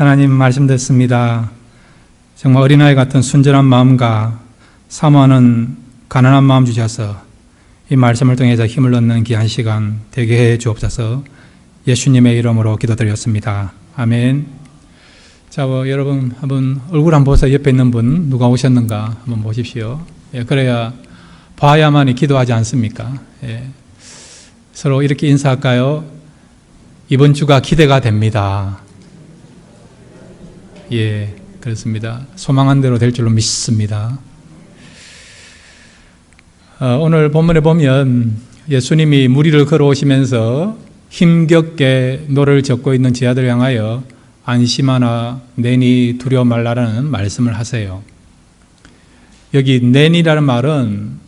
하나님 말씀 듣습니다. 정말 어린아이 같은 순전한 마음과 사모하는 가난한 마음 주셔서 이 말씀을 통해서 힘을 얻는 귀한 시간 되게 해 주옵소서. 예수님의 이름으로 기도드렸습니다. 아멘. 자, 여러분 한번 얼굴 한번 보세요. 옆에 있는 분 누가 오셨는가 한번 보십시오. 그래야 봐야만이 기도하지 않습니까? 서로 이렇게 인사할까요? 이번 주가 기대가 됩니다. 그렇습니다. 소망한 대로 될 줄로 믿습니다. 오늘 본문에 보면 예수님이 무리를 걸어오시면서 힘겹게 노를 젓고 있는 제자들을 향하여 안심하나 내니 두려워 말라라는 말씀을 하세요. 여기 내니라는 말은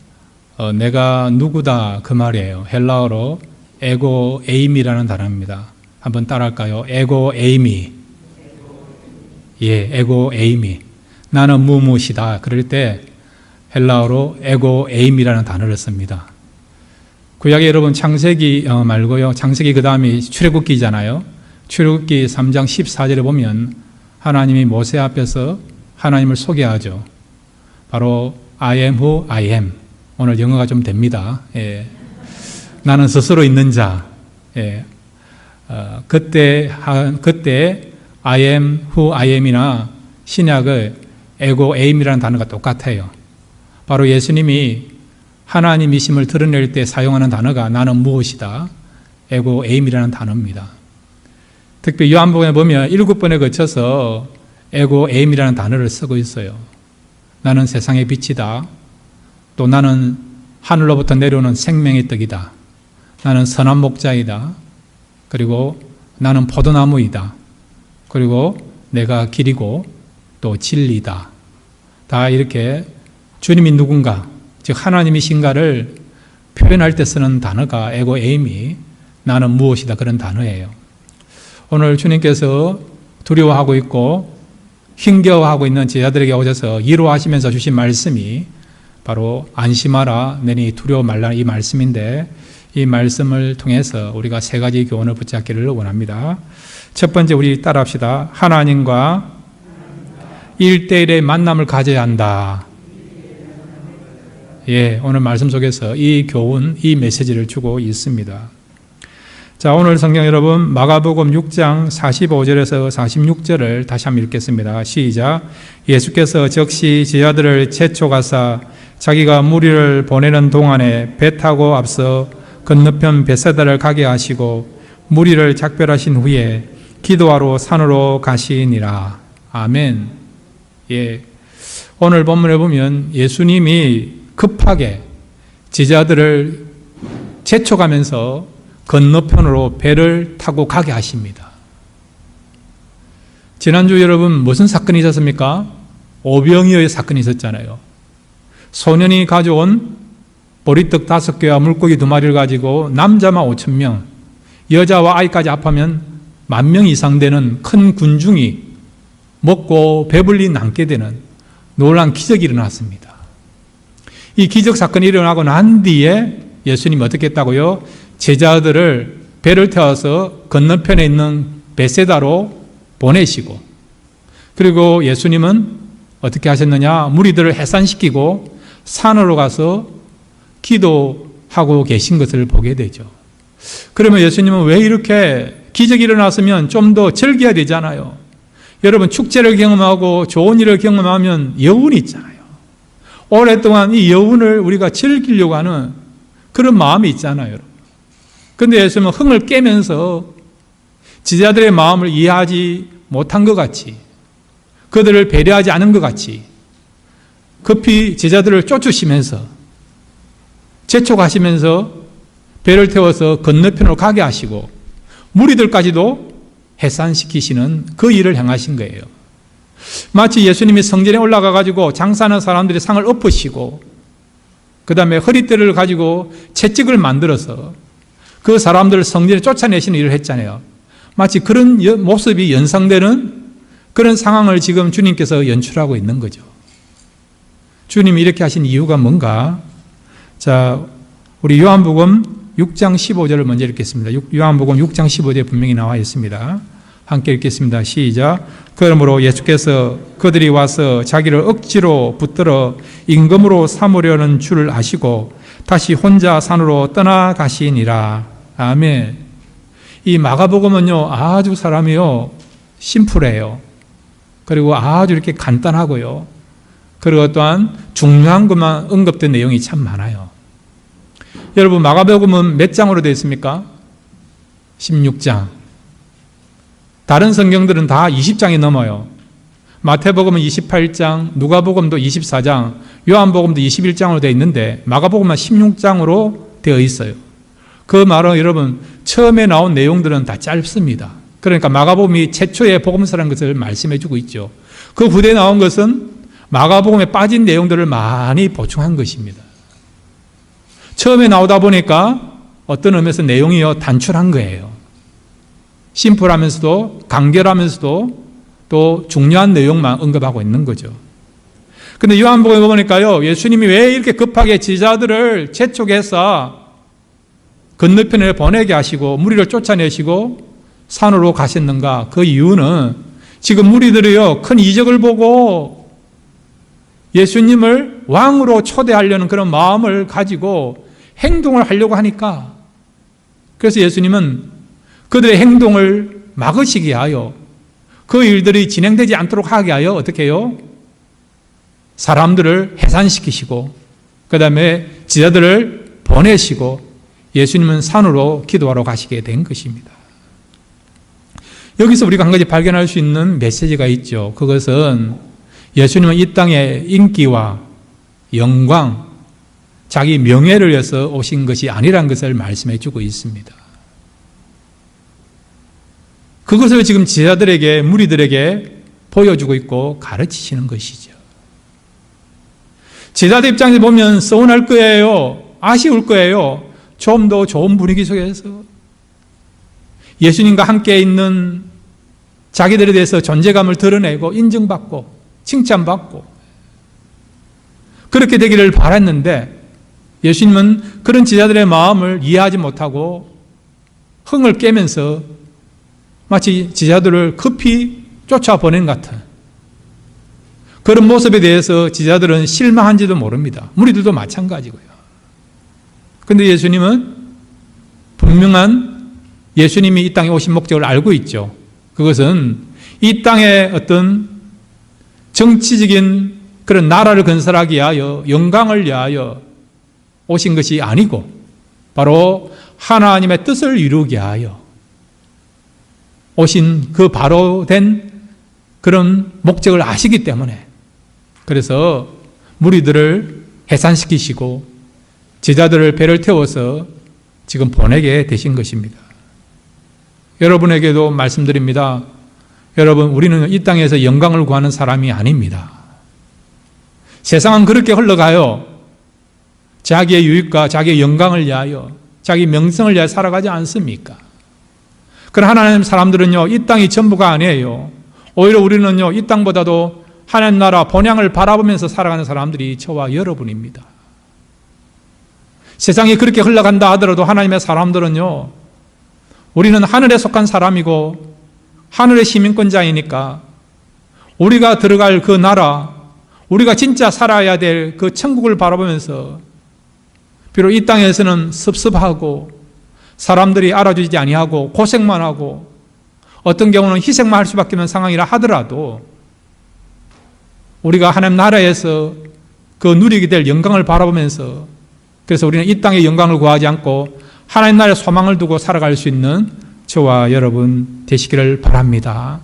내가 누구다 그 말이에요. 헬라어로 에고 에이미라는 단어입니다. 한번 따라할까요? 에고 에이미. 에고 에이미. 나는 무엇이다. 그럴 때 헬라어로 에고 에임이라는 단어를 씁니다. 구약에 여러분 창세기 말고요. 창세기 그 다음이 출애굽기잖아요. 출애굽기 3장 14절에 보면 하나님이 모세 앞에서 하나님을 소개하죠. 바로 I am who I am. 오늘 영어가 좀 됩니다. 나는 스스로 있는 자. 그때 I am who I am이나 신약의 에고 에임이라는 단어가 똑같아요. 바로 예수님이 하나님이심을 드러낼 때 사용하는 단어가 나는 무엇이다. 에고 에임이라는 단어입니다. 특히 요한복음에 보면 7번에 거쳐서 에고 에임이라는 단어를 쓰고 있어요. 나는 세상의 빛이다. 또 나는 하늘로부터 내려오는 생명의 떡이다. 나는 선한 목자이다. 그리고 나는 포도나무이다. 그리고 내가 길이고 또 진리다. 다 이렇게 주님이 누군가, 즉 하나님이신가를 표현할 때 쓰는 단어가 에고 에임이 나는 무엇이다 그런 단어예요. 오늘 주님께서 두려워하고 있고 힘겨워하고 있는 제자들에게 오셔서 위로하시면서 주신 말씀이 바로 안심하라 내니 두려워 말라 이 말씀인데, 이 말씀을 통해서 우리가 세 가지 교훈을 붙잡기를 원합니다. 첫 번째, 우리 따라합시다. 하나님과 1대1의 만남을 가져야 한다. 오늘 말씀 속에서 이 교훈, 이 메시지를 주고 있습니다. 자, 오늘 성경 여러분 마가복음 6장 45절에서 46절을 다시 한번 읽겠습니다. 시작. 예수께서 즉시 제자들을 재촉하사 자기가 무리를 보내는 동안에 배 타고 앞서 건너편 벳세다를 가게 하시고 무리를 작별하신 후에 기도하러 산으로 가시니라. 아멘. 오늘 본문에 보면 예수님이 급하게 제자들을 재촉하면서 건너편으로 배를 타고 가게 하십니다. 지난주 여러분 무슨 사건이 있었습니까? 오병이어의 사건이 있었잖아요. 소년이 가져온 보리떡 5개와 물고기 2마리를 가지고 남자만 5,000명, 여자와 아이까지 합하면 10,000명 이상 되는 큰 군중이 먹고 배불리 남게 되는 놀라운 기적이 일어났습니다. 이 기적 사건이 일어나고 난 뒤에 예수님이 어떻게 했다고요? 제자들을 배를 태워서 건너편에 있는 벳세다로 보내시고, 그리고 예수님은 어떻게 하셨느냐? 무리들을 해산시키고 산으로 가서 기도하고 계신 것을 보게 되죠. 그러면 예수님은 왜 이렇게 기적이 일어났으면 좀 더 즐겨야 되잖아요. 여러분 축제를 경험하고 좋은 일을 경험하면 여운이 있잖아요. 오랫동안 이 여운을 우리가 즐기려고 하는 그런 마음이 있잖아요, 여러분. 그런데 예수님은 흥을 깨면서 제자들의 마음을 이해하지 못한 것 같이, 그들을 배려하지 않은 것 같이 급히 제자들을 쫓으시면서 재촉하시면서 배를 태워서 건너편으로 가게 하시고 무리들까지도 해산시키시는 그 일을 행하신 거예요. 마치 예수님이 성전에 올라가 가지고 장사하는 사람들이 상을 엎으시고 그 다음에 허리띠를 가지고 채찍을 만들어서 그 사람들을 성전에 쫓아내시는 일을 했잖아요. 마치 그런 모습이 연상되는 그런 상황을 지금 주님께서 연출하고 있는 거죠. 주님이 이렇게 하신 이유가 뭔가? 자, 우리 요한복음 6장 15절을 먼저 읽겠습니다. 요한복음 6장 15절에 분명히 나와 있습니다. 함께 읽겠습니다. 시작. 그러므로 예수께서 그들이 와서 자기를 억지로 붙들어 임금으로 삼으려는 줄을 아시고 다시 혼자 산으로 떠나가시니라. 아멘. 이 마가복음은요, 아주 사람이요, 심플해요. 그리고 아주 이렇게 간단하고요. 그리고 또한 중요한 것만 언급된 내용이 참 많아요. 여러분, 마가복음은 몇 장으로 되어 있습니까? 16장. 다른 성경들은 다 20장이 넘어요. 마태복음은 28장, 누가복음도 24장, 요한복음도 21장으로 되어 있는데 마가복음만 16장으로 되어 있어요. 그 말은 여러분, 처음에 나온 내용들은 다 짧습니다. 그러니까 마가복음이 최초의 복음서라는 것을 말씀해 주고 있죠. 그 후대에 나온 것은 마가복음에 빠진 내용들을 많이 보충한 것입니다. 처음에 나오다 보니까 어떤 의미에서 내용이요, 단출한 거예요. 심플하면서도 간결하면서도 또 중요한 내용만 언급하고 있는 거죠. 근데 요한복음에 보니까요, 예수님이 왜 이렇게 급하게 제자들을 재촉해서 건너편에 보내게 하시고 무리를 쫓아내시고 산으로 가셨는가? 그 이유는 지금 무리들이요, 큰 이적을 보고 예수님을 왕으로 초대하려는 그런 마음을 가지고 행동을 하려고 하니까, 그래서 예수님은 그들의 행동을 막으시게 하여 그 일들이 진행되지 않도록 하게 하여 어떻게 해요? 사람들을 해산시키시고 그 다음에 제자들을 보내시고 예수님은 산으로 기도하러 가시게 된 것입니다. 여기서 우리가 한 가지 발견할 수 있는 메시지가 있죠. 그것은 예수님은 이 땅에 인기와 영광, 자기 명예를 위해서 오신 것이 아니라는 것을 말씀해 주고 있습니다. 그것을 지금 제자들에게, 무리들에게 보여주고 있고 가르치시는 것이죠. 제자들 입장에서 보면 서운할 거예요. 아쉬울 거예요. 좀 더 좋은 분위기 속에서 예수님과 함께 있는 자기들에 대해서 존재감을 드러내고 인정받고 칭찬받고 그렇게 되기를 바랐는데 예수님은 그런 제자들의 마음을 이해하지 못하고 흥을 깨면서 마치 제자들을 급히 쫓아보낸 것 같은 그런 모습에 대해서 제자들은 실망한지도 모릅니다. 무리들도 마찬가지고요. 그런데 예수님은 분명한 예수님이 이 땅에 오신 목적을 알고 있죠. 그것은 이 땅에 어떤 정치적인 그런 나라를 건설하기 위하여 영광을 위하여 오신 것이 아니고 바로 하나님의 뜻을 이루기 위하여 오신 그 바로 된 그런 목적을 아시기 때문에 그래서 무리들을 해산시키시고 제자들을 배를 태워서 지금 보내게 되신 것입니다. 여러분에게도 말씀드립니다. 여러분, 우리는 이 땅에서 영광을 구하는 사람이 아닙니다. 세상은 그렇게 흘러가요. 자기의 유익과 자기의 영광을 위하여, 자기 명성을 위하여 살아가지 않습니까? 그러나 하나님 사람들은요, 이 땅이 전부가 아니에요. 오히려 우리는요, 이 땅보다도 하나님 나라 본향을 바라보면서 살아가는 사람들이 저와 여러분입니다. 세상이 그렇게 흘러간다 하더라도 하나님의 사람들은요, 우리는 하늘에 속한 사람이고 하늘의 시민권자이니까 우리가 들어갈 그 나라, 우리가 진짜 살아야 될 그 천국을 바라보면서 비록 이 땅에서는 섭섭하고 사람들이 알아주지 아니하고 고생만 하고 어떤 경우는 희생만 할 수밖에 없는 상황이라 하더라도 우리가 하나님 나라에서 그 누리게 될 영광을 바라보면서 그래서 우리는 이 땅의 영광을 구하지 않고 하나님 나라의 소망을 두고 살아갈 수 있는 저와 여러분 되시기를 바랍니다.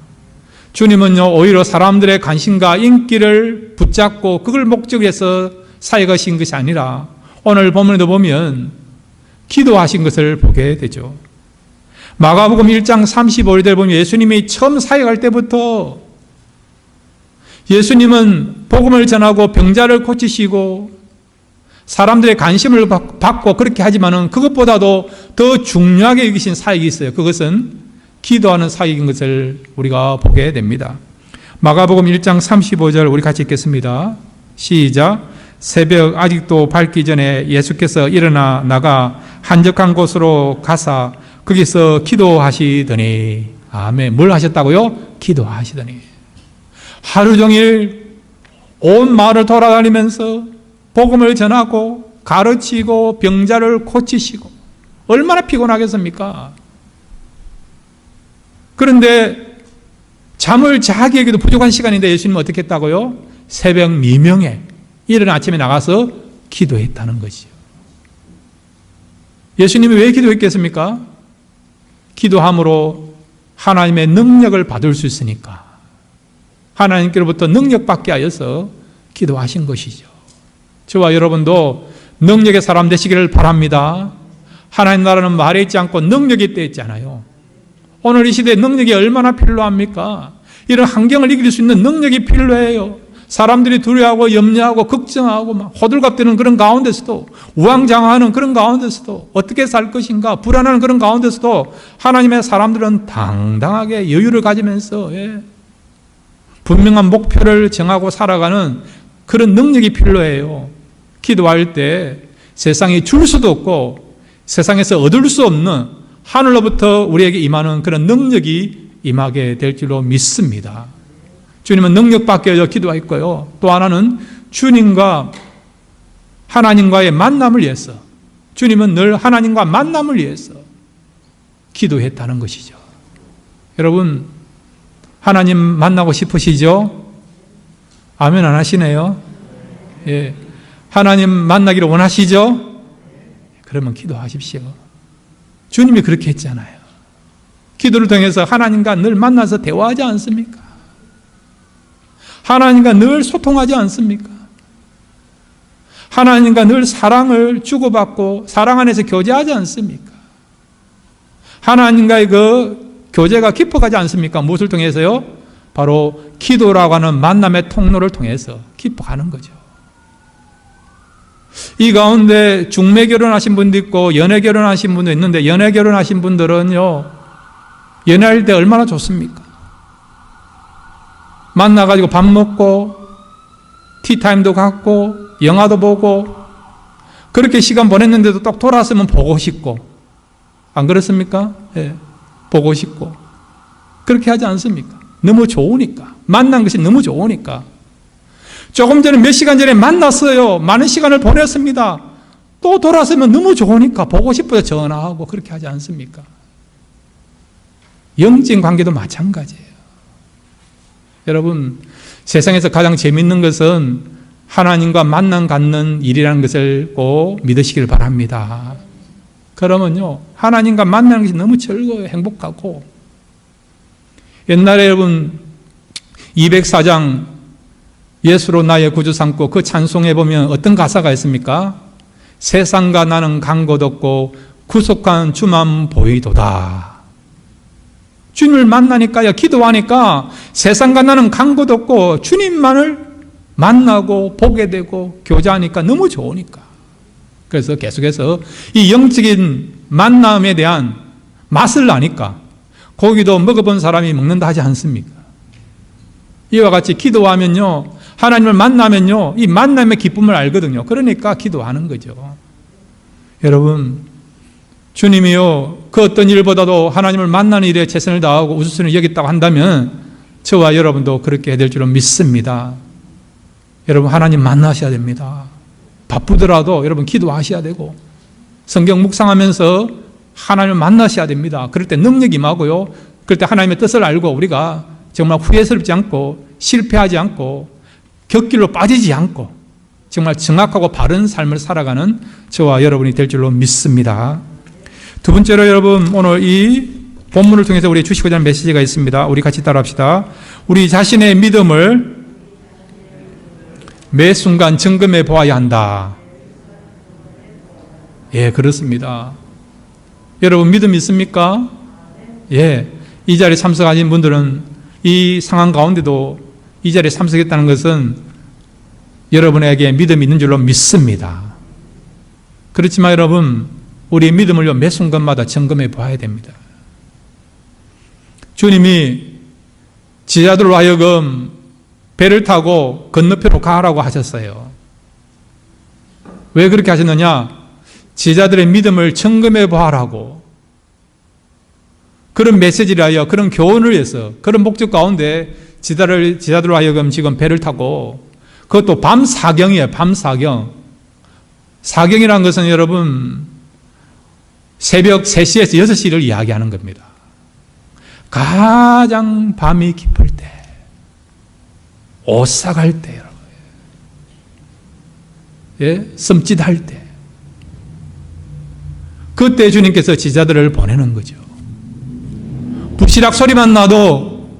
주님은요, 오히려 사람들의 관심과 인기를 붙잡고 그걸 목적에서 사역하신 것이 아니라 오늘 본문에도 보면 기도하신 것을 보게 되죠. 마가복음 1장 35절에 보면 예수님이 처음 사역할 때부터 예수님은 복음을 전하고 병자를 고치시고 사람들의 관심을 받고 그렇게 하지만은 그것보다도 더 중요하게 여기신 사역이 있어요. 그것은 기도하는 사역인 것을 우리가 보게 됩니다. 마가복음 1장 35절 우리 같이 읽겠습니다. 시작. 새벽 아직도 밝기 전에 예수께서 일어나 나가 한적한 곳으로 가사 거기서 기도하시더니 아멘. 뭘 하셨다고요? 기도하시더니. 하루 종일 온 마을을 돌아다니면서 복음을 전하고 가르치고 병자를 고치시고 얼마나 피곤하겠습니까? 그런데 잠을 자기에게도 부족한 시간인데 예수님은 어떻게 했다고요? 새벽 미명에 이른 아침에 나가서 기도했다는 것이요. 예수님이 왜 기도했겠습니까? 기도함으로 하나님의 능력을 받을 수 있으니까. 하나님께로부터 능력받게 하여서 기도하신 것이죠. 저와 여러분도 능력의 사람 되시기를 바랍니다. 하나님 나라는 말에 있지 않고 능력이 있대 있잖아요. 오늘 이 시대에 능력이 얼마나 필요합니까? 이런 환경을 이길 수 있는 능력이 필요해요. 사람들이 두려워하고 염려하고 걱정하고 막 호들갑되는 그런 가운데서도, 우왕좌왕하는 그런 가운데서도 어떻게 살 것인가 불안한 그런 가운데서도 하나님의 사람들은 당당하게 여유를 가지면서 분명한 목표를 정하고 살아가는 그런 능력이 필요해요. 기도할 때 세상에 줄 수도 없고 세상에서 얻을 수 없는 하늘로부터 우리에게 임하는 그런 능력이 임하게 될 줄로 믿습니다. 주님은 능력받게 하여 기도했고요. 또 하나는 주님과 하나님과의 만남을 위해서, 주님은 늘 하나님과 만남을 위해서 기도했다는 것이죠. 여러분, 하나님 만나고 싶으시죠? 아멘 안 하시네요? 예. 하나님 만나기를 원하시죠? 그러면 기도하십시오. 주님이 그렇게 했잖아요. 기도를 통해서 하나님과 늘 만나서 대화하지 않습니까? 하나님과 늘 소통하지 않습니까? 하나님과 늘 사랑을 주고받고 사랑 안에서 교제하지 않습니까? 하나님과의 그 교제가 깊어가지 않습니까? 무엇을 통해서요? 바로 기도라고 하는 만남의 통로를 통해서 깊어가는 거죠. 이 가운데 중매 결혼하신 분도 있고 연애 결혼하신 분도 있는데, 연애 결혼하신 분들은요, 연애할 때 얼마나 좋습니까? 만나가지고 밥 먹고 티타임도 갖고 영화도 보고 그렇게 시간 보냈는데도 딱 돌아서면 보고 싶고, 안 그렇습니까? 예, 보고 싶고 그렇게 하지 않습니까? 너무 좋으니까, 만난 것이 너무 좋으니까. 조금 전에 몇 시간 전에 만났어요. 많은 시간을 보냈습니다. 또 돌아서면 너무 좋으니까 보고 싶어서 전화하고 그렇게 하지 않습니까? 영적인 관계도 마찬가지예요. 여러분, 세상에서 가장 재밌는 것은 하나님과 만남 갖는 일이라는 것을 꼭 믿으시길 바랍니다. 그러면요, 하나님과 만나는 것이 너무 즐거워요. 행복하고. 옛날에 여러분 204장 예수로 나의 구주 삼고 그 찬송에 보면 어떤 가사가 있습니까? 세상과 나는 간 곳 없고 구속한 주만 보이도다. 주님을 만나니까요, 기도하니까 세상과 나는 간 곳 없고 주님만을 만나고 보게 되고 교제하니까 너무 좋으니까. 그래서 계속해서 이 영적인 만남에 대한 맛을 아니까 고기도 먹어본 사람이 먹는다 하지 않습니까? 이와 같이 기도하면요, 하나님을 만나면요, 이 만남의 기쁨을 알거든요. 그러니까 기도하는 거죠. 여러분, 주님이요, 그 어떤 일보다도 하나님을 만나는 일에 최선을 다하고 우선순위를 여겼다고 한다면 저와 여러분도 그렇게 해야 될 줄은 믿습니다. 여러분, 하나님 만나셔야 됩니다. 바쁘더라도 여러분 기도하셔야 되고 성경 묵상하면서 하나님을 만나셔야 됩니다. 그럴 때 능력이 임하고요, 그럴 때 하나님의 뜻을 알고 우리가 정말 후회스럽지 않고 실패하지 않고 곁길로 빠지지 않고 정말 정확하고 바른 삶을 살아가는 저와 여러분이 될 줄로 믿습니다. 두 번째로 여러분, 오늘 이 본문을 통해서 우리 주시고자 하는 메시지가 있습니다. 우리 같이 따라합시다. 우리 자신의 믿음을 매 순간 점검해 보아야 한다. 예, 그렇습니다. 여러분, 믿음 있습니까? 예, 이 자리에 참석하신 분들은 이 상황 가운데도 이 자리에 참석했다는 것은 여러분에게 믿음이 있는 줄로 믿습니다. 그렇지만 여러분, 우리의 믿음을 매 순간마다 점검해 봐야 됩니다. 주님이 지자들로 하여금 배를 타고 건너편으로 가라고 하셨어요. 왜 그렇게 하셨느냐? 지자들의 믿음을 점검해 보라고. 그런 메시지를 하여, 그런 교훈을 위해서, 그런 목적 가운데 지자들로 하여금 지금 배를 타고, 그것도 밤 사경이에요. 밤 사경. 사경이라는 것은 여러분 새벽 3시에서 6시를 이야기하는 겁니다. 가장 밤이 깊을 때, 오싹할 때, 여러분. 예? 섬찟할 때. 그때 주님께서 지자들을 보내는 거죠. 부시락 소리만 나도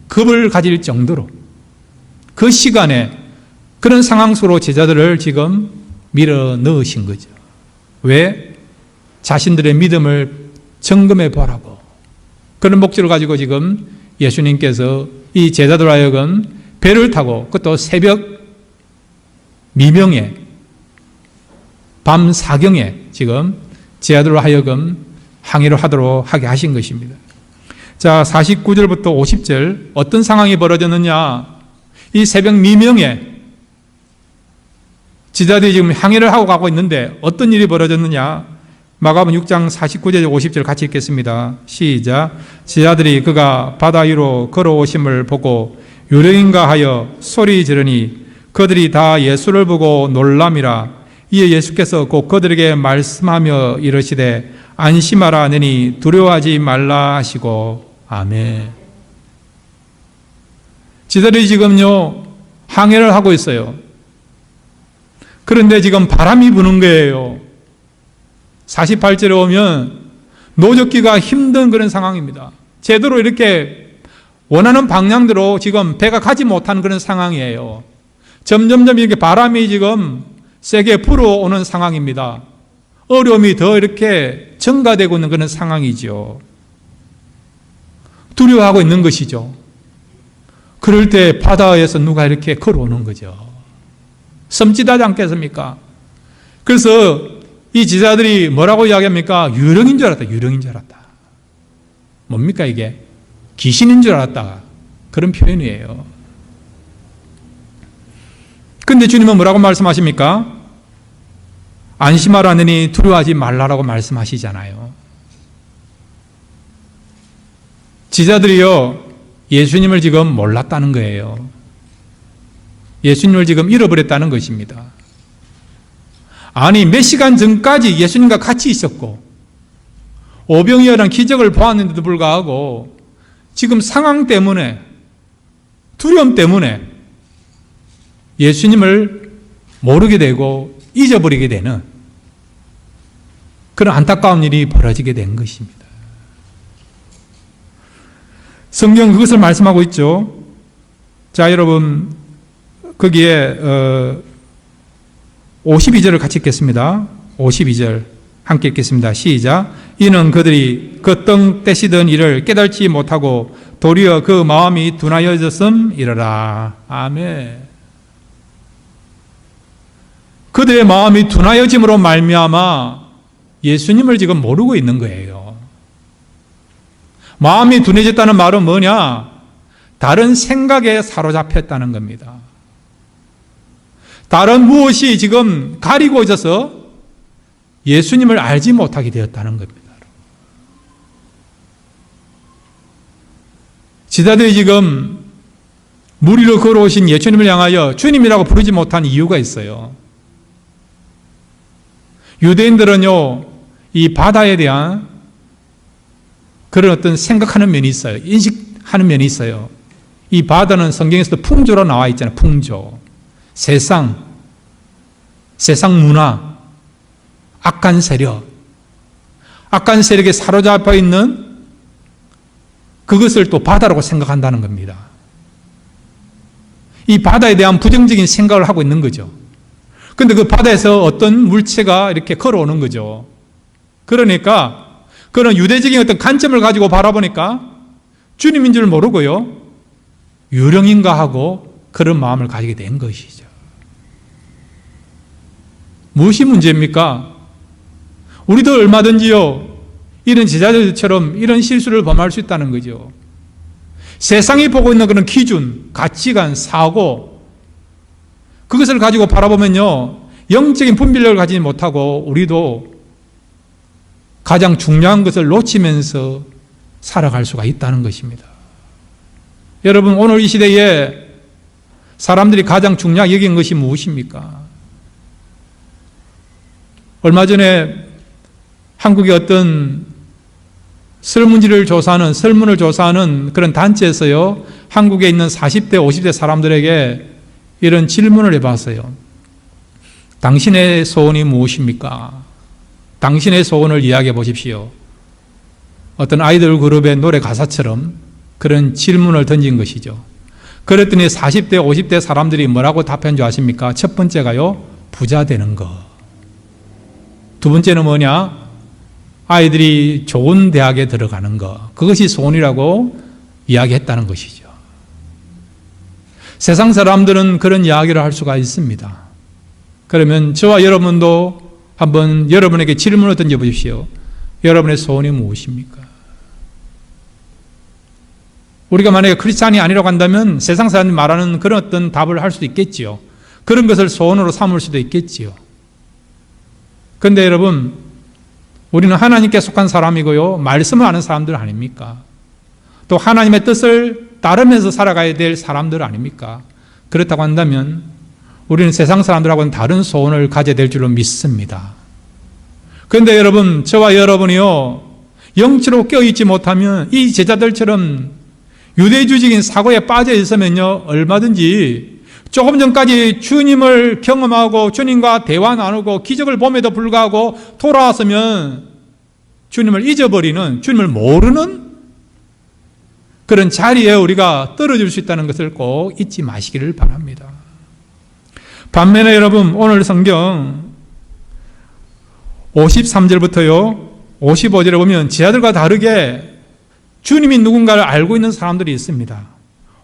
겁을 가질 정도로 그 시간에 그런 상황 속으로 제자들을 지금 밀어 넣으신 거죠. 왜? 자신들의 믿음을 점검해 보라고. 그런 목적을 가지고 지금 예수님께서 이 제자들 하여금 배를 타고, 그것도 새벽 미명에, 밤 사경에 지금 제자들로 하여금 항해를 하게 하신 것입니다. 자, 49절부터 50절 어떤 상황이 벌어졌느냐. 이 새벽 미명에 제자들이 지금 항해를 하고 가고 있는데 어떤 일이 벌어졌느냐. 마가복음 6장 49절 50절 같이 읽겠습니다. 시작. 제자들이 그가 바다 위로 걸어오심을 보고 유령인가 하여 소리 지르니 그들이 다 예수를 보고 놀람이라. 이에 예수께서 곧 그들에게 말씀하며 이르시되 안심하라 너니 두려워하지 말라 하시고. 아멘. 제자들이 지금요 항해를 하고 있어요. 그런데 지금 바람이 부는 거예요. 48절에 오면 노젓기가 힘든 그런 상황입니다. 제대로 이렇게 원하는 방향대로 지금 배가 가지 못하는 그런 상황이에요. 점점점 이렇게 바람이 지금 세게 불어오는 상황입니다. 어려움이 더 이렇게 증가되고 있는 그런 상황이죠. 두려워하고 있는 것이죠. 그럴 때 바다에서 누가 이렇게 걸어오는 거죠. 섬찟하지 않겠습니까? 그래서 이 지자들이 뭐라고 이야기합니까? 유령인 줄 알았다. 유령인 줄 알았다. 뭡니까 이게? 귀신인 줄 알았다. 그런 표현이에요. 근데 주님은 뭐라고 말씀하십니까? 안심하라느니 두려워하지 말라라고 말씀하시잖아요. 지자들이요 예수님을 지금 몰랐다는 거예요. 예수님을 지금 잃어버렸다는 것입니다. 아니 몇 시간 전까지 예수님과 같이 있었고 오병이어라는 기적을 보았는데도 불구하고 지금 상황 때문에, 두려움 때문에 예수님을 모르게 되고 잊어버리게 되는 그런 안타까운 일이 벌어지게 된 것입니다. 성경 그것을 말씀하고 있죠. 자, 여러분 거기에 52절을 같이 읽겠습니다. 52절 함께 읽겠습니다. 시작. 이는 그들이 그 떡 떼시던 일을 깨달지 못하고 도리어 그 마음이 둔하여졌음이러라. 아멘. 그들의 마음이 둔하여짐으로 말미암아 예수님을 지금 모르고 있는 거예요. 마음이 둔해졌다는 말은 뭐냐? 다른 생각에 사로잡혔다는 겁니다. 다른 무엇이 지금 가리고 있어서 예수님을 알지 못하게 되었다는 겁니다. 지자들이 지금 물 위로 걸어오신 예수님을 향하여 주님이라고 부르지 못한 이유가 있어요. 유대인들은요, 이 바다에 대한 그런 어떤 생각하는 면이 있어요. 인식하는 면이 있어요. 이 바다는 성경에서도 풍조로 나와 있잖아요. 풍조. 세상 문화, 악한 세력에 사로잡혀 있는 그것을 또 바다라고 생각한다는 겁니다. 이 바다에 대한 부정적인 생각을 하고 있는 거죠. 그런데 그 바다에서 어떤 물체가 이렇게 걸어오는 거죠. 그러니까 그런 유대적인 어떤 관점을 가지고 바라보니까 주님인 줄 모르고요, 유령인가 하고 그런 마음을 가지게 된 것이죠. 무엇이 문제입니까? 우리도 얼마든지요 이런 제자들처럼 이런 실수를 범할 수 있다는 거죠. 세상이 보고 있는 그런 기준, 가치관, 사고, 그것을 가지고 바라보면요 영적인 분별력을 가지지 못하고 우리도 가장 중요한 것을 놓치면서 살아갈 수가 있다는 것입니다. 여러분, 오늘 이 시대에 사람들이 가장 중요하게 여긴 것이 무엇입니까? 얼마 전에 한국의 어떤 설문을 조사하는 그런 단체에서요, 한국에 있는 40대, 50대 사람들에게 이런 질문을 해봤어요. 당신의 소원이 무엇입니까? 당신의 소원을 이야기해 보십시오. 어떤 아이돌 그룹의 노래 가사처럼 그런 질문을 던진 것이죠. 그랬더니 40대, 50대 사람들이 뭐라고 답한 줄 아십니까? 첫 번째가요, 부자 되는 거. 두 번째는 뭐냐? 아이들이 좋은 대학에 들어가는 거. 그것이 소원이라고 이야기했다는 것이죠. 세상 사람들은 그런 이야기를 할 수가 있습니다. 그러면 저와 여러분도 한번 여러분에게 질문을 던져보십시오. 여러분의 소원이 무엇입니까? 우리가 만약에 크리스찬이 아니라고 한다면 세상 사람이 말하는 그런 어떤 답을 할 수도 있겠지요. 그런 것을 소원으로 삼을 수도 있겠지요. 그런데 여러분, 우리는 하나님께 속한 사람이고요, 말씀을 아는 사람들 아닙니까? 또 하나님의 뜻을 따르면서 살아가야 될 사람들 아닙니까? 그렇다고 한다면 우리는 세상 사람들하고는 다른 소원을 가져야 될 줄로 믿습니다. 그런데 여러분, 저와 여러분이요, 영적으로 깨어있지 못하면 이 제자들처럼 유대주의적인 사고에 빠져 있으면요, 얼마든지 조금 전까지 주님을 경험하고 주님과 대화 나누고 기적을 봄에도 불구하고 돌아왔으면 주님을 잊어버리는, 주님을 모르는 그런 자리에 우리가 떨어질 수 있다는 것을 꼭 잊지 마시기를 바랍니다. 반면에 여러분, 오늘 성경 53절부터요 55절에 보면 제자들과 다르게 주님이 누군가를 알고 있는 사람들이 있습니다.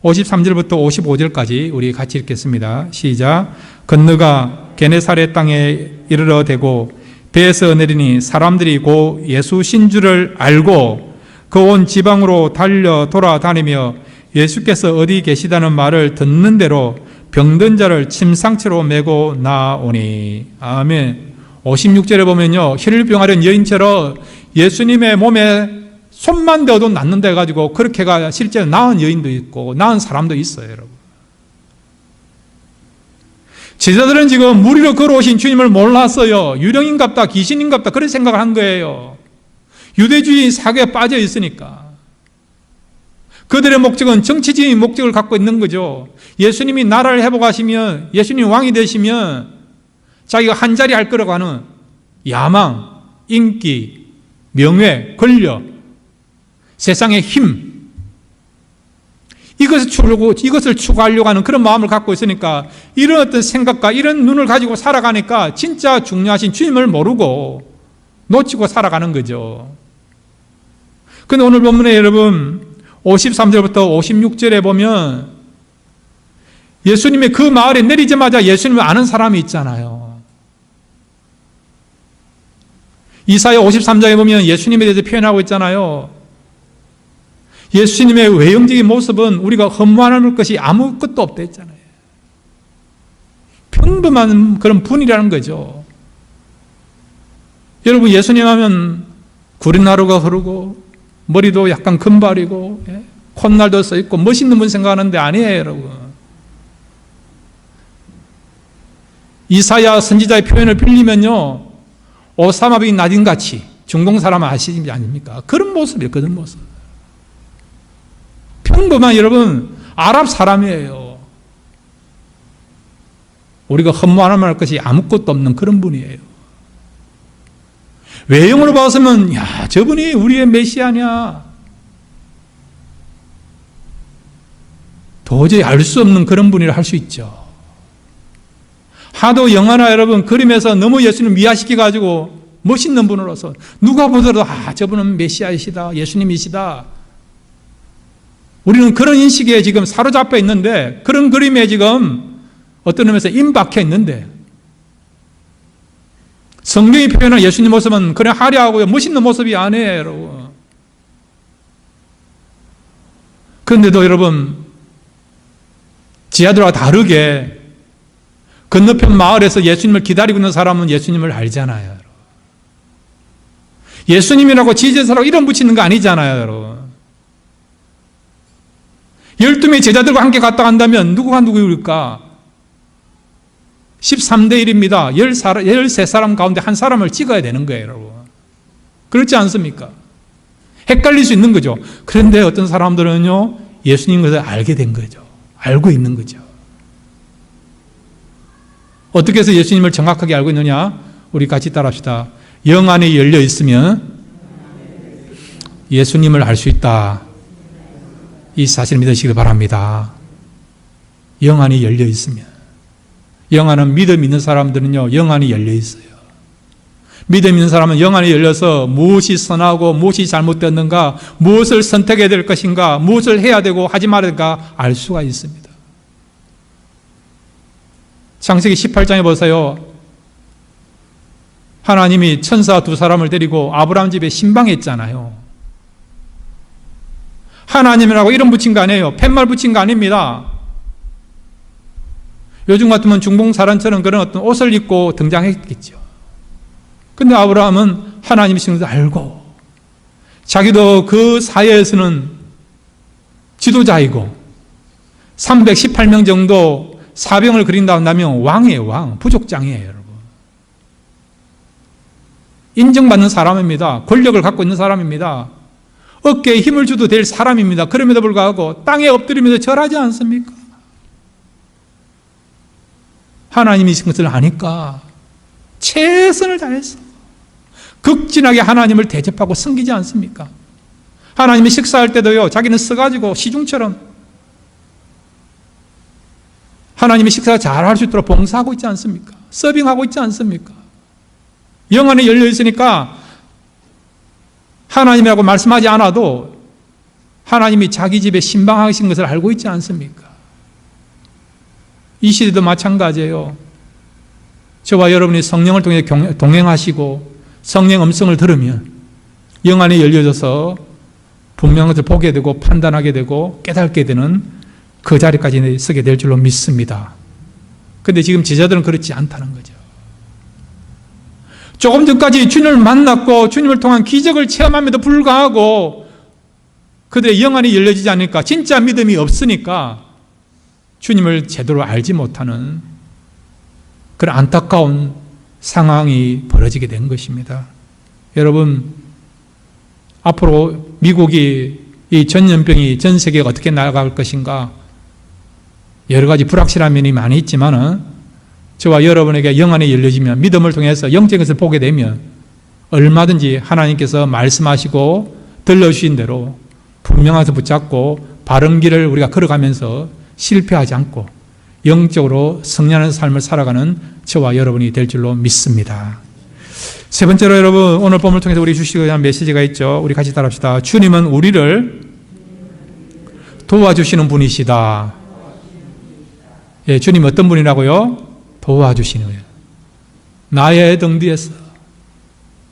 53절부터 55절까지 우리 같이 읽겠습니다. 시작. 건너가 게네사렛 땅에 이르러 대고 배에서 내리니 사람들이 곧 예수신 줄을 알고 그 온 지방으로 달려 돌아다니며 예수께서 어디 계시다는 말을 듣는 대로 병든 자를 침상채로 메고 나오니. 아멘. 56절에 보면요, 혈류병 앓은 여인처럼 예수님의 몸에 손만 대어도 낫는다 해가지고 그렇게가 실제로 나은 여인도 있고 나은 사람도 있어요, 여러분. 제자들은 지금 물 위로 걸어오신 주님을 몰랐어요. 유령인갑다, 귀신인갑다, 그런 생각을 한 거예요. 유대주의 사고에 빠져 있으니까. 그들의 목적은 정치적인 목적을 갖고 있는 거죠. 예수님이 나라를 회복하시면, 예수님이 왕이 되시면 자기가 한 자리 할 거라고 하는 야망, 인기, 명예, 권력, 세상의 힘, 이것을 추구하려고 하는 그런 마음을 갖고 있으니까 이런 어떤 생각과 이런 눈을 가지고 살아가니까 진짜 중요하신 주님을 모르고 놓치고 살아가는 거죠. 그런데 오늘 본문에 여러분 53절부터 56절에 보면 예수님이 그 마을에 내리자마자 예수님을 아는 사람이 있잖아요. 이사야 53장에 보면 예수님에 대해서 표현하고 있잖아요. 예수님의 외형적인 모습은 우리가 흠모할 것이 아무것도 없다 했잖아요. 평범한 그런 분이라는 거죠. 여러분, 예수님 하면 구린 하루가 흐르고 머리도 약간 금발이고 콧날도 써있고 멋있는 분 생각하는데 아니에요, 여러분. 이사야 선지자의 표현을 빌리면요, 오사마 빈 라딘같이 중동 사람 아시지 아닙니까? 그런 모습이에요, 그런 모습. 평범한 여러분 아랍 사람이에요. 우리가 흠모할 만할 것이 아무것도 없는 그런 분이에요. 외형으로 봐서면 야, 저분이 우리의 메시아냐, 도저히 알 수 없는 그런 분이라 할 수 있죠. 하도 영화나 여러분 그림에서 너무 예수님 미화시켜가지고 멋있는 분으로서 누가 보더라도 저분은 메시아이시다, 예수님이시다. 우리는 그런 인식에 지금 사로잡혀 있는데, 그런 그림에 지금 어떤 의미에서 임박해 있는데, 성경이 표현한 예수님 모습은 그냥 화려하고 멋있는 모습이 아니에요, 여러분. 그런데도 여러분, 지하들과 다르게 건너편 마을에서 예수님을 기다리고 있는 사람은 예수님을 알잖아요, 여러분. 예수님이라고 지제사라고 이름 붙이는 거 아니잖아요, 여러분. 12명의 제자들과 함께 갔다 간다면 누구가 누구일까? 13대 1입니다. 13사람 가운데 한 사람을 찍어야 되는 거예요, 여러분. 그렇지 않습니까? 헷갈릴 수 있는 거죠. 그런데 어떤 사람들은요, 예수님 것을 알게 된 거죠. 알고 있는 거죠. 어떻게 해서 예수님을 정확하게 알고 있느냐? 우리 같이 따라합시다. 영 안에 열려 있으면 예수님을 알 수 있다. 이 사실을 믿으시길 바랍니다. 영 안이 열려 있으면. 영 안은 믿음 있는 사람들은요, 영 안이 열려 있어요. 믿음 있는 사람은 영 안이 열려서 무엇이 선하고 무엇이 잘못되었는가, 무엇을 선택해야 될 것인가, 무엇을 해야 되고 하지 말아야 될까 알 수가 있습니다. 창세기 18장에 보세요. 하나님이 천사 2사람을 데리고 아브라함 집에 신방했잖아요. 하나님이라고 이름 붙인 거 아니에요. 팻말 붙인 거 아닙니다. 요즘 같으면 중봉사란처럼 그런 어떤 옷을 입고 등장했겠죠. 근데 아브라함은 하나님이신 것을 알고 자기도 그 사회에서는 지도자이고 318명 정도 사병을 그린다 한다면 왕이에요. 왕. 부족장이에요, 여러분. 인정받는 사람입니다. 권력을 갖고 있는 사람입니다. 어깨에 힘을 줘도 될 사람입니다. 그럼에도 불구하고 땅에 엎드리면서 절하지 않습니까? 하나님이신 것을 아니까 최선을 다해서 극진하게 하나님을 대접하고 섬기지 않습니까? 하나님이 식사할 때도요, 자기는 써가지고 시중처럼 하나님이 식사 잘할 수 있도록 봉사하고 있지 않습니까? 서빙하고 있지 않습니까? 영 안에 열려 있으니까 하나님이라고 말씀하지 않아도 하나님이 자기 집에 신방하신 것을 알고 있지 않습니까? 이 시대도 마찬가지예요. 저와 여러분이 성령을 통해 동행하시고 성령 음성을 들으면 영 안에 열려져서 분명한 것을 보게 되고 판단하게 되고 깨닫게 되는 그 자리까지 서게 될 줄로 믿습니다. 그런데 지금 제자들은 그렇지 않다는 거죠. 조금 전까지 주님을 만났고 주님을 통한 기적을 체험함에도 불구하고 그들의 영 안이 열려지지 않으니까, 진짜 믿음이 없으니까 주님을 제대로 알지 못하는 그런 안타까운 상황이 벌어지게 된 것입니다. 여러분, 앞으로 미국이 이 전염병이 전 세계가 어떻게 나아갈 것인가, 여러 가지 불확실한 면이 많이 있지만은 저와 여러분에게 영 안이 열려지면, 믿음을 통해서 영적인 것을 보게 되면 얼마든지 하나님께서 말씀하시고 들려주신 대로 분명하게 붙잡고 바른 길을 우리가 걸어가면서 실패하지 않고 영적으로 승리하는 삶을 살아가는 저와 여러분이 될 줄로 믿습니다. 세 번째로 여러분, 오늘 본문을 통해서 우리 주시고자 하는 메시지가 있죠. 우리 같이 따라합시다. 주님은 우리를 도와주시는 분이시다. 예, 주님 어떤 분이라고요? 도와주시는 거예요. 나의 등 뒤에서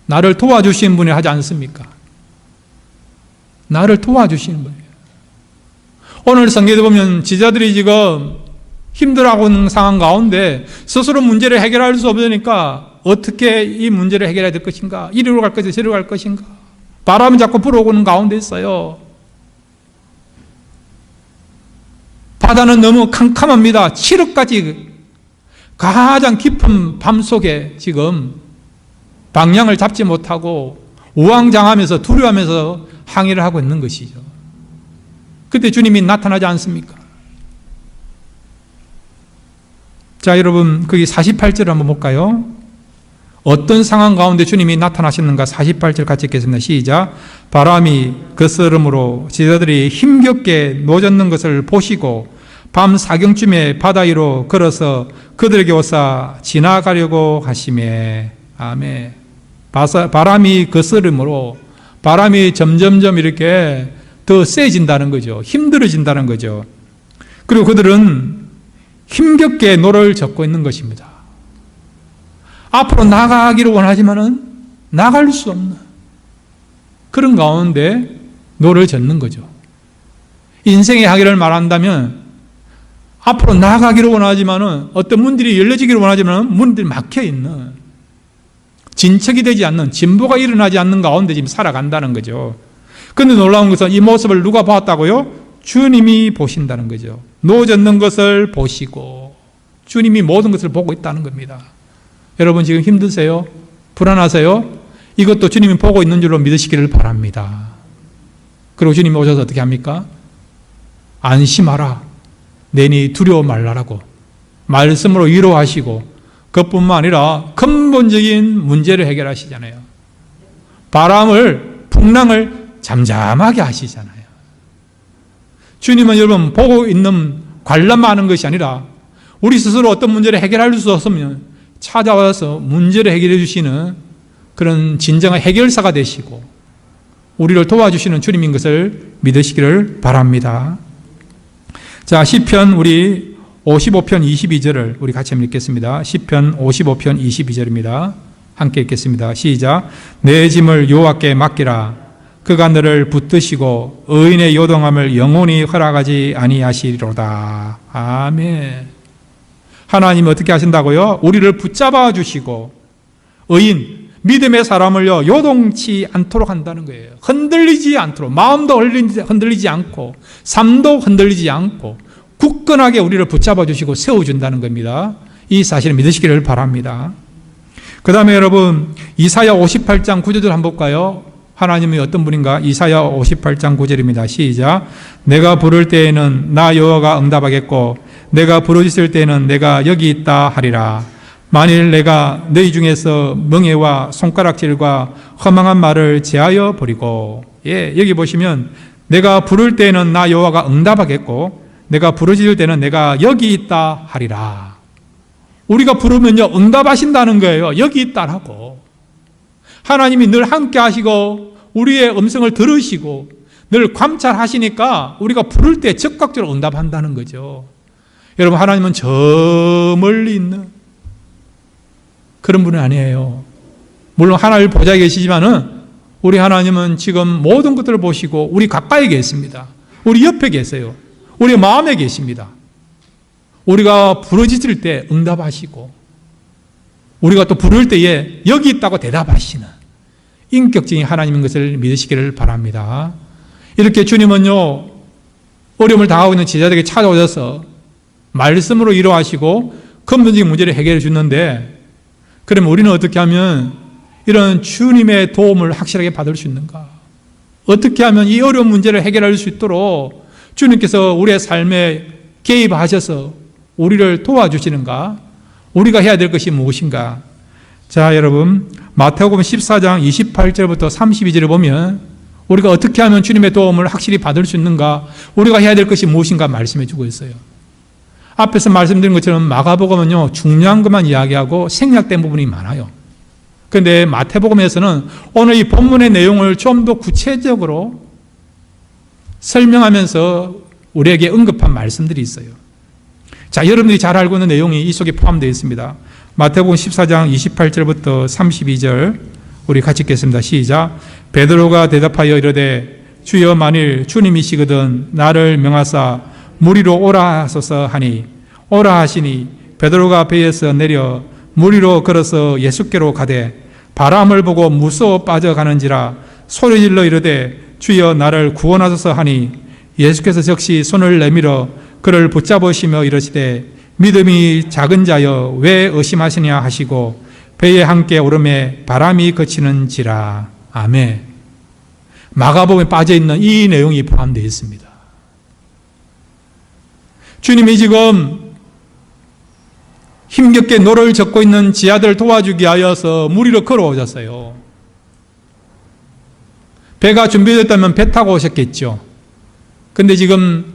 나를 도와주시는 분이 하지 않습니까? 나를 도와주시는 분이에요. 오늘 성경에 보면 지자들이 지금 힘들어하고 있는 상황 가운데 스스로 문제를 해결할 수 없으니까 어떻게 이 문제를 해결해야 될 것인가? 이리로 갈 것인가? 저리로 갈 것인가? 바람이 자꾸 불어오는 가운데 있어요. 바다는 너무 캄캄합니다. 7억까지 가장 깊은 밤 속에 지금 방향을 잡지 못하고 우왕좌왕하면서 두려워하면서 항해를 하고 있는 것이죠. 그때 주님이 나타나지 않습니까? 자, 여러분, 거기 48절 한번 볼까요? 어떤 상황 가운데 주님이 나타나셨는가? 48절 같이 읽겠습니다. 시작. 바람이 거스름으로 제자들이 힘겹게 노젓는 것을 보시고 밤 사경쯤에 바다 위로 걸어서 그들에게 오사 지나가려고 하시매. 아멘. 바람이 거스름으로, 바람이 점점점 이렇게 더 세진다는 거죠. 힘들어진다는 거죠. 그리고 그들은 힘겹게 노를 젓고 있는 것입니다. 앞으로 나가기를 원하지만은 나갈 수 없는 그런 가운데 노를 젓는 거죠. 인생의 하기를 말한다면 앞으로 나가기를 원하지만은, 어떤 문들이 열려지기를 원하지만은 문들이 막혀 있는, 진척이 되지 않는, 진보가 일어나지 않는 가운데 지금 살아간다는 거죠. 그런데 놀라운 것은 이 모습을 누가 봤다고요? 주님이 보신다는 거죠. 노젓는 것을 보시고 주님이 모든 것을 보고 있다는 겁니다. 여러분 지금 힘드세요? 불안하세요? 이것도 주님이 보고 있는 줄로 믿으시기를 바랍니다. 그리고 주님이 오셔서 어떻게 합니까? 안심하라. 내니 두려워 말라라고 말씀으로 위로하시고 그것뿐만 아니라 근본적인 문제를 해결하시잖아요. 바람을, 풍랑을 잠잠하게 하시잖아요. 주님은 여러분 보고 있는 관람하는 것이 아니라 우리 스스로 어떤 문제를 해결할 수 없으면 찾아와서 문제를 해결해 주시는 그런 진정한 해결사가 되시고 우리를 도와주시는 주님인 것을 믿으시기를 바랍니다. 자, 시편 우리 55편 22절을 우리 같이 한번 읽겠습니다. 시편 55편 22절입니다. 함께 읽겠습니다. 시작. 내 짐을 여호와께 맡기라. 그가 너를 붙드시고 의인의 요동함을 영원히 허락하지 아니하시리로다. 아멘. 하나님이 어떻게 하신다고요? 우리를 붙잡아 주시고 의인, 믿음의 사람을요 요동치 않도록 한다는 거예요. 흔들리지 않도록, 마음도 흔들리지 않고 삶도 흔들리지 않고 굳건하게 우리를 붙잡아 주시고 세워준다는 겁니다. 이 사실을 믿으시기를 바랍니다. 그 다음에 여러분 이사야 58장 9절 한번 볼까요? 하나님이 어떤 분인가? 이사야 58장 9절입니다. 시작. 내가 부를 때에는 나 여호와가 응답하겠고 내가 부르짖을 때에는 내가 여기 있다 하리라. 만일 내가 너희 중에서 멍에와 손가락질과 허망한 말을 제하여 버리고, 여기 보시면 내가 부를 때에는 나 여호와가 응답하겠고 내가 부르짖을 때는 내가 여기 있다 하리라. 우리가 부르면요 응답하신다는 거예요. 여기 있다라고. 하나님이 늘 함께 하시고 우리의 음성을 들으시고 늘 관찰하시니까 우리가 부를 때 즉각적으로 응답한다는 거죠. 여러분 하나님은 저 멀리 있는 그런 분은 아니에요. 물론 하나님 보좌에 계시지만은 우리 하나님은 지금 모든 것들을 보시고 우리 가까이 계십니다. 우리 옆에 계세요. 우리 마음에 계십니다. 우리가 부르짖을 때 응답하시고 우리가 또 부를 때에 여기 있다고 대답하시는 인격적인 하나님인 것을 믿으시기를 바랍니다. 이렇게 주님은요 어려움을 당하고 있는 제자들에게 찾아오셔서 말씀으로 위로하시고 근본적인 문제를 해결해 주는데, 그러면 우리는 어떻게 하면 이런 주님의 도움을 확실하게 받을 수 있는가? 어떻게 하면 이 어려운 문제를 해결할 수 있도록 주님께서 우리의 삶에 개입하셔서 우리를 도와주시는가? 우리가 해야 될 것이 무엇인가? 자, 여러분 마태복음 14장 28절부터 32절을 보면 우리가 어떻게 하면 주님의 도움을 확실히 받을 수 있는가? 우리가 해야 될 것이 무엇인가 말씀해 주고 있어요. 앞에서 말씀드린 것처럼 마가복음은요 중요한 것만 이야기하고 생략된 부분이 많아요. 그런데 마태복음에서는 오늘 이 본문의 내용을 좀 더 구체적으로 설명하면서 우리에게 언급한 말씀들이 있어요. 자, 여러분들이 잘 알고 있는 내용이 이 속에 포함되어 있습니다. 마태복음 14장 28절부터 32절 우리 같이 읽겠습니다. 시작. 베드로가 대답하여 이르되 주여 만일 주님이시거든 나를 명하사 무리로 오라 하소서 하니 오라 하시니 베드로가 배에서 내려 무리로 걸어서 예수께로 가되 바람을 보고 무서워 빠져가는지라 소리질러 이르되 주여 나를 구원하소서 하니 예수께서 즉시 손을 내밀어 그를 붙잡으시며 이르시되 믿음이 작은 자여 왜 의심하시냐 하시고 배에 함께 오름에 바람이 그치는지라. 아멘. 마가복음에 빠져있는 이 내용이 포함되어 있습니다. 주님이 지금 힘겹게 노를 젓고 있는 지하들을 도와주기 위하여서 무리로 걸어오셨어요. 배가 준비됐다면 배 타고 오셨겠죠. 근데 지금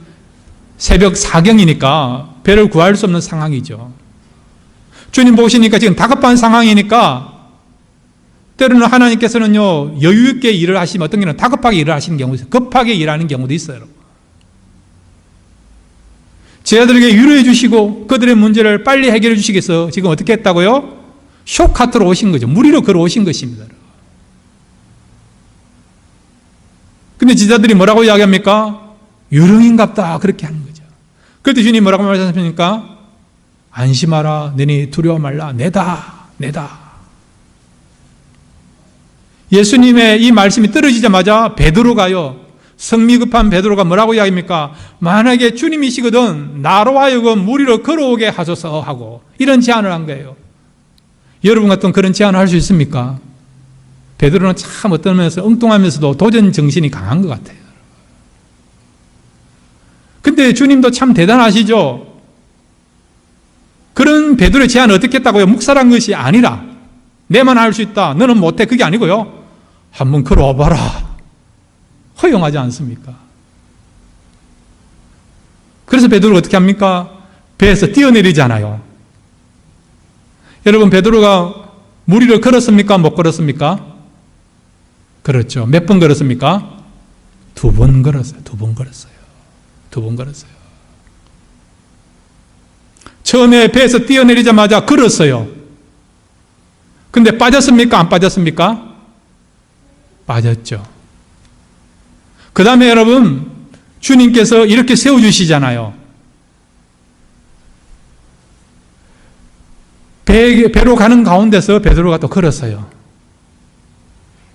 새벽 4경이니까 배를 구할 수 없는 상황이죠. 주님 보시니까 지금 다급한 상황이니까 때로는 하나님께서는요 여유 있게 일을 하시면 어떤 경우는 다급하게 일을 하시는 경우도 있어요. 급하게 일하는 경우도 있어요. 제자들에게 위로해 주시고 그들의 문제를 빨리 해결해 주시기 위해서 지금 어떻게 했다고요? 쇼카트로 오신 거죠. 무리로 걸어오신 것입니다. 근데 제자들이 뭐라고 이야기합니까? 유령인갑다 그렇게 하는 거죠. 그때 주님이 뭐라고 말씀하십니까? 안심하라 너희 두려워 말라 내다. 예수님의 이 말씀이 떨어지자마자 베드로가요 성미 급한 베드로가 뭐라고 이야기합니까? 만약에 주님이시거든 나로 하여금 물 위로 걸어오게 하소서 하고 이런 제안을 한 거예요. 여러분 같은 그런 제안을 할 수 있습니까? 베드로는 참 어떤 면에서 엉뚱하면서도 도전 정신이 강한 것 같아요. 근데 주님도 참 대단하시죠? 그런 베드로의 제안을 어떻게 했다고요? 묵살한 것이 아니라 내만 할 수 있다, 너는 못해, 그게 아니고요, 한번 걸어와 봐라, 허용하지 않습니까? 그래서 베드로가 어떻게 합니까? 배에서 뛰어내리잖아요. 여러분, 베드로가 물 위를 걸었습니까? 못 걸었습니까? 그렇죠. 몇 번 걸었습니까? 2번 걸었어요. 2번 걸었어요. 2번 걸었어요. 처음에 배에서 뛰어내리자마자 걸었어요. 근데 빠졌습니까? 안 빠졌습니까? 빠졌죠. 그 다음에 여러분, 주님께서 이렇게 세워주시잖아요. 배로 가는 가운데서 베드로가 또 걸었어요.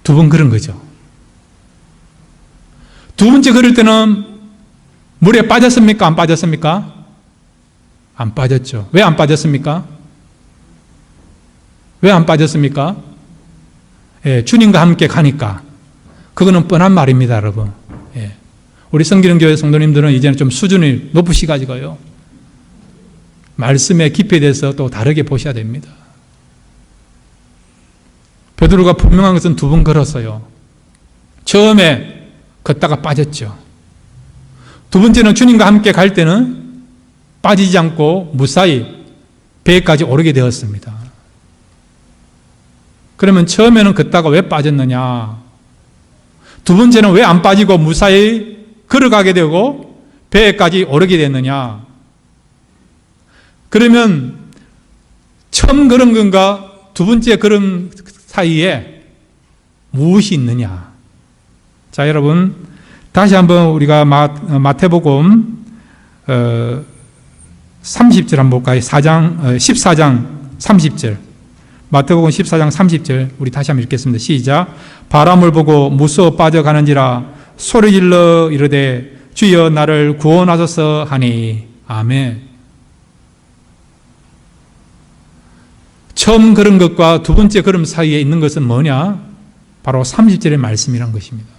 2번 걸은 거죠. 2번째 걸을 때는 물에 빠졌습니까? 안 빠졌습니까? 안 빠졌죠. 왜 안 빠졌습니까? 왜 안 빠졌습니까? 예, 주님과 함께 가니까. 그거는 뻔한 말입니다, 여러분. 예. 우리 성기령교회 성도님들은 이제는 좀 수준이 높으시가지고요, 말씀의 깊이에 대해서 또 다르게 보셔야 됩니다. 베드로가 분명한 것은 2번 걸었어요. 처음에 걷다가 빠졌죠. 2번째는 주님과 함께 갈 때는 빠지지 않고 무사히 배까지 오르게 되었습니다. 그러면 처음에는 걷다가 왜 빠졌느냐? 2번째는 왜 안 빠지고 무사히 걸어가게 되고 배까지 오르게 됐느냐? 그러면 처음 걸은 건가 2번째 걸음 사이에 무엇이 있느냐? 자, 여러분, 다시 한번 우리가 마태복음 30절 한번 볼까요? 14장 30절. 마태복음 14장 30절 우리 다시 한번 읽겠습니다. 시작. 바람을 보고 무서워 빠져가는지라 소리질러 이르되 주여 나를 구원하소서 하니. 아멘. 처음 걸은 것과 2번째 걸음 사이에 있는 것은 뭐냐? 바로 30절의 말씀이란 것입니다.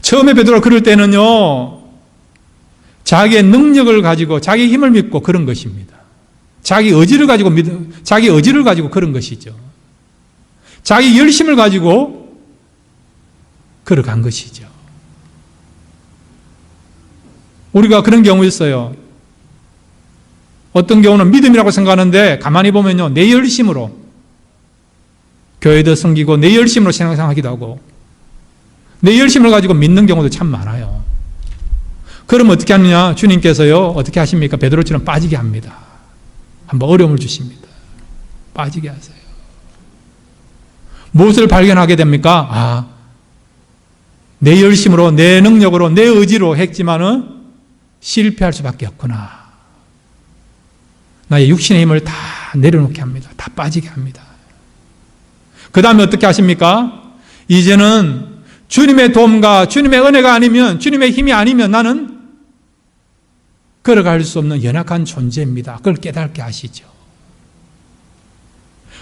처음에 베드로가 걸을 때는요, 자기의 능력을 가지고 자기 힘을 믿고 그런 것입니다. 자기 의지를 가지고 그런 것이죠. 자기 열심을 가지고 걸어간 것이죠. 우리가 그런 경우 있어요. 어떤 경우는 믿음이라고 생각하는데 가만히 보면요, 내 열심으로 교회도 섬기고 내 열심으로 신앙생활하기도 하고 내 열심을 가지고 믿는 경우도 참 많아요. 그럼 어떻게 하느냐? 주님께서요, 어떻게 하십니까? 베드로처럼 빠지게 합니다. 한번 어려움을 주십니다. 빠지게 하세요. 무엇을 발견하게 됩니까? 아, 내 열심으로, 내 능력으로, 내 의지로 했지만은 실패할 수밖에 없구나. 나의 육신의 힘을 다 내려놓게 합니다. 다 빠지게 합니다. 그 다음에 어떻게 하십니까? 이제는 주님의 도움과 주님의 은혜가 아니면, 주님의 힘이 아니면 나는 걸어갈 수 없는 연약한 존재입니다. 그걸 깨닫게 하시죠.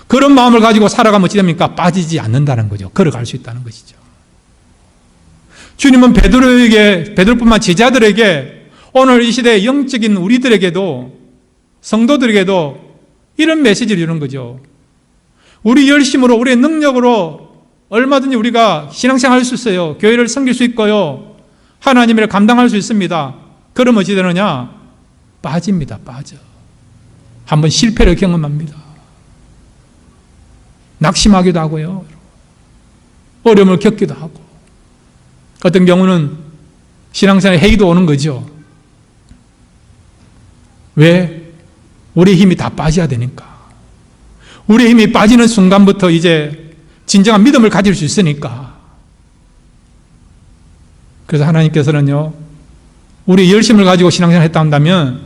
그런 마음을 가지고 살아가면 어찌 됩니까? 빠지지 않는다는 거죠. 걸어갈 수 있다는 것이죠. 주님은 베드로뿐만 제자들에게, 오늘 이 시대의 영적인 우리들에게도, 성도들에게도 이런 메시지를 주는 거죠. 우리 열심으로, 우리의 능력으로 얼마든지 우리가 신앙생활 할 수 있어요. 교회를 섬길 수 있고요. 하나님을 감당할 수 있습니다. 그러면 어찌 되느냐? 빠집니다. 빠져. 한번 실패를 경험합니다. 낙심하기도 하고요. 어려움을 겪기도 하고. 어떤 경우는 신앙생활에 해이도 오는 거죠. 왜? 우리의 힘이 다 빠져야 되니까. 우리의 힘이 빠지는 순간부터 이제 진정한 믿음을 가질 수 있으니까. 그래서 하나님께서는요, 우리 열심을 가지고 신앙생활을 했다 한다면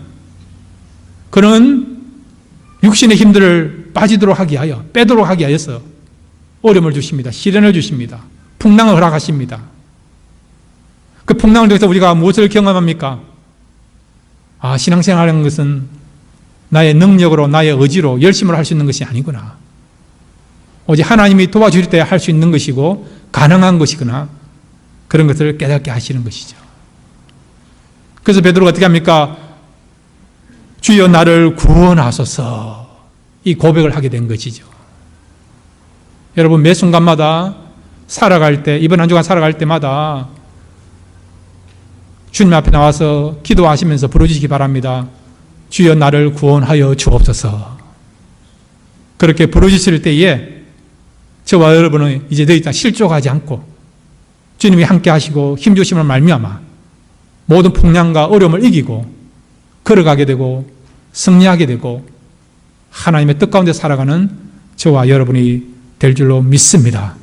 그런 육신의 힘들을 빠지도록 하기 하여, 빼도록 하기 하여서 어려움을 주십니다. 시련을 주십니다. 풍랑을 허락하십니다. 그 풍랑을 통해서 우리가 무엇을 경험합니까? 신앙생활하는 것은 나의 능력으로, 나의 의지로, 열심으로 할 수 있는 것이 아니구나. 오직 하나님이 도와주실 때 할 수 있는 것이고 가능한 것이구나. 그런 것을 깨닫게 하시는 것이죠. 그래서 베드로가 어떻게 합니까? 주여 나를 구원하소서, 이 고백을 하게 된 것이죠. 여러분, 매 순간마다 살아갈 때, 이번 한 주간 살아갈 때마다 주님 앞에 나와서 기도하시면서 부르짖기 바랍니다. 주여 나를 구원하여 주옵소서. 그렇게 부르짖을 때에 저와 여러분은 이제 더 이상 실족하지 않고 주님이 함께 하시고 힘주심을 말미암아 모든 풍랑과 어려움을 이기고 걸어가게 되고 승리하게 되고 하나님의 뜻 가운데 살아가는 저와 여러분이 될 줄로 믿습니다.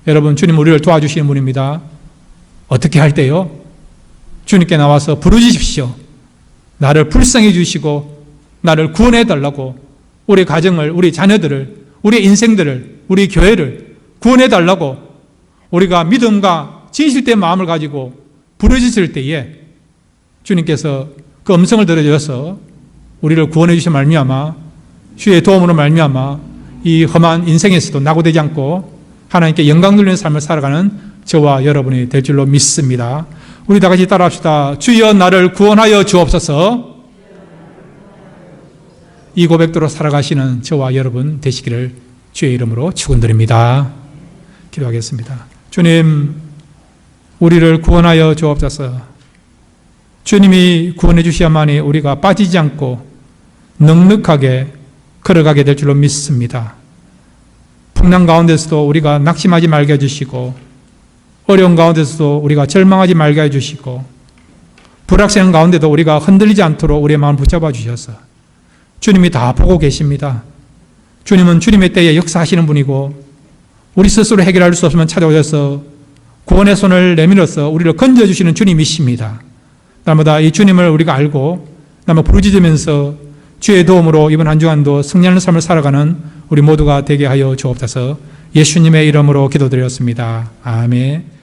여러분, 주님 우리를 도와주시는 분입니다. 어떻게 할 때요? 주님께 나와서 부르짖으십시오. 나를 불쌍히 주시고 나를 구원해 달라고, 우리 가정을, 우리 자녀들을, 우리 인생들을, 우리 교회를 구원해 달라고 우리가 믿음과 진실된 마음을 가지고 부르짖을 때에 주님께서 그 음성을 들어주셔서 우리를 구원해 주신 말미암아 주의 도움으로 말미암아 이 험한 인생에서도 낙오되지 않고 하나님께 영광 돌리는 삶을 살아가는 저와 여러분이 될 줄로 믿습니다. 우리 다 같이 따라합시다. 주여 나를 구원하여 주옵소서. 이 고백대로 살아가시는 저와 여러분 되시기를 주의 이름으로 축원드립니다. 기도하겠습니다. 주님, 우리를 구원하여 주옵소서. 주님이 구원해 주셔야만이 우리가 빠지지 않고 넉넉하게 걸어가게 될 줄로 믿습니다. 풍랑 가운데서도 우리가 낙심하지 말게 해주시고, 어려운 가운데서도 우리가 절망하지 말게 해주시고, 불확실한 가운데도 우리가 흔들리지 않도록 우리의 마음을 붙잡아 주셔서 주님이 다 보고 계십니다. 주님은 주님의 때에 역사하시는 분이고 우리 스스로 해결할 수 없으면 찾아오셔서 구원의 손을 내밀어서 우리를 건져주시는 주님이십니다. 날마다 이 주님을 우리가 알고 날마다 부르짖으면서 주의 도움으로 이번 한 주간도 승리하는 삶을 살아가는 우리 모두가 되게 하여 주옵소서. 예수님의 이름으로 기도드렸습니다. 아멘.